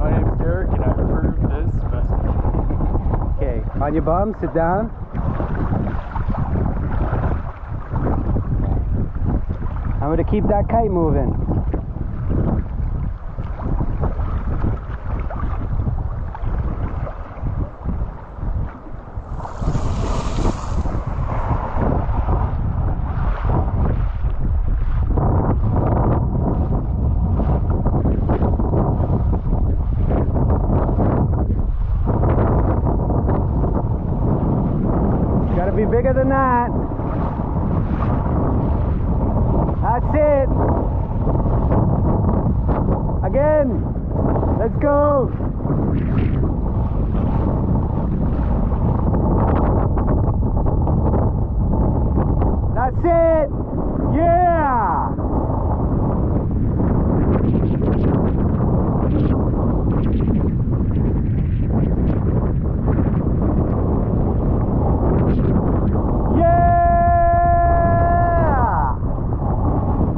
My name's Derek and I approve this vessel. Okay, on your bum, sit down. I'm going to keep that kite moving. Gotta be bigger than that. That's it. Again. Let's go. That's it.